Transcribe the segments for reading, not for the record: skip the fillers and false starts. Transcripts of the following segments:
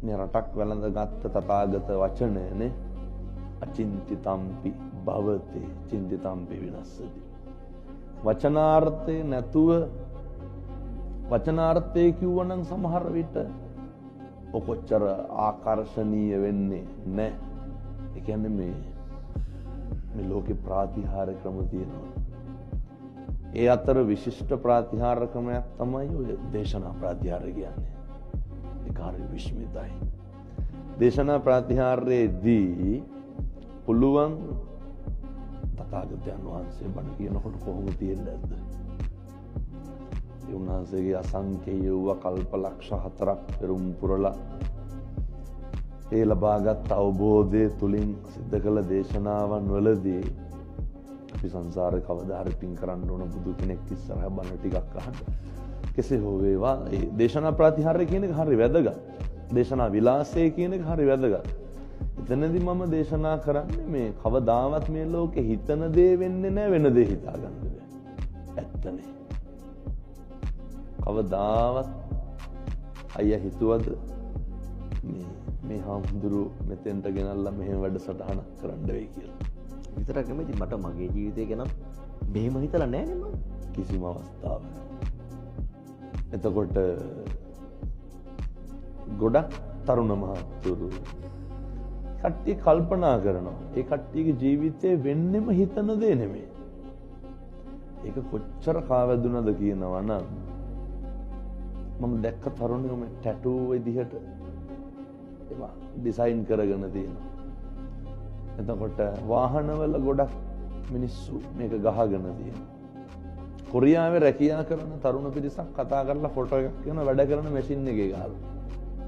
මේ රටක් වැළඳගත් තථාගත වචනයනේ අචින්තිතම්පි භවතේ චින්තිතම්පි විනස්සති. වචනාර්ථේ නැතුව වචනාර්ථේ කිව්වනම් සමහර විට ඔකොච්චර ආකර්ශනීය වෙන්නේ නැහැ. ඒ කියන්නේ මේ ලෝකේ ප්‍රාතිහාර ක්‍රම තියෙනවා. ඒ අතර විශිෂ්ට ප්‍රාතිහාර ක්‍රමයක් තමයි ඔය දේශනා ප්‍රාතිහාර කියන්නේ. ඒක හරි විශ්මිතයි. දේශනා ප්‍රාතිහාරයේදී පුළුවන් තථාගතයන් වහන්සේ බණ කියනකොට කොහොම තියෙන්නේ නැද්ද? ඒ උන්වහන්සේගේ අසංකේය වූ කල්පලක්ෂ 4ක් පෙරම් පුරලා ඒ ලබාගත් අවබෝධය තුලින් සිද්ධ කළ දේශනාවන් වලදී අපි සංසාරේ කවදා හරි පින් කරන්න ඕන බුදු කෙනෙක් ඉස්සරහ බණ ටිකක් අහන්න. කෙසේ හෝ වේවා ඒ දේශනා ප්‍රතිහාරය කියන එක හරි වැදගත්. දේශනා විලාසය කියන එක හරි වැදගත්. එතනදී මම දේශනා කරන්නේ මේ කවදාවත් මේ ලෝකේ හිතන දේ වෙන්නේ නැහැ වෙන දේ හිතා ගන්න බෑ. ඇත්තනේ. කවදාවත් අයියා හිතුවද මේ හාමුදුරු මෙතෙන්ට ගෙනල්ලා මෙහෙම වැඩසටහනක් කරන්න වෙයි කියලා. විතරක් නෙමෙයි මට මගේ ජීවිතය ගැන මෙහෙම හිතලා නැහැ නේ මම කිසිම අවස්ථාවක. එතකොට ගොඩක් තරුණ මහත්තුරු කට්ටිය කල්පනා කරනවා. ඒ කට්ටියගේ ජීවිතේ වෙන්නෙම හිතන දේ නෙමෙයි. ඒක කොච්චර කාවැදුනද කියනවා නම් මම දැක්ක තරුණයෝ මේ ටැටූ විදිහට ඒවා ඩිසයින් කරගෙන තියෙනවා. එතකොට වාහනවල ගොඩක් මිනිස්සු මේක ගහගෙන තියෙනවා. කොරියාවේ රැකියා කරන තරුණ පිරිසක් කතා කරලා ෆොටෝ එකක් කරන වැඩ කරන මැෂින් එකේ ගහලා.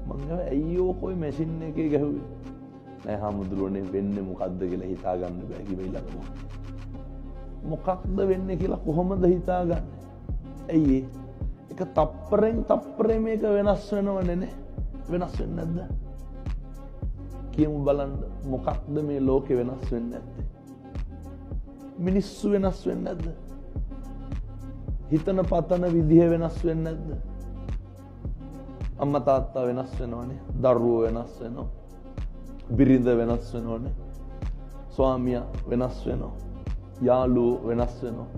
මම ගාව අයියෝ කොයි මැෂින් එකේ ගහුවේ? නෑ හාමුදුරුවනේ වෙන්නේ මොකද්ද කියලා හිතා ගන්න බෑ කිව්වා. මොකක්ද වෙන්නේ කියලා කොහොමද හිතාගන්නේ? ඇයි ඒක තප්පරෙන් තප්පරේ මේක වෙනස් වෙනවනේ නේ? වෙනස් වෙන්නේ නැද්ද? කියමු බලන්න මොකක්ද මේ ලෝකේ වෙනස් වෙන්නේ නැත්තේ? මිනිස්සු වෙනස් වෙන්නේ නැද්ද? හිතන පතන විදිහ වෙනස් වෙන්නේ නැද්ද? අම්මා තාත්තා වෙනස් වෙනවනේ. දරුවෝ වෙනස් වෙනවා. බිරිඳ වෙනස් වෙනවනේ. ස්වාමියා වෙනස් වෙනවා. යාළුවෝ වෙනස් වෙනවා.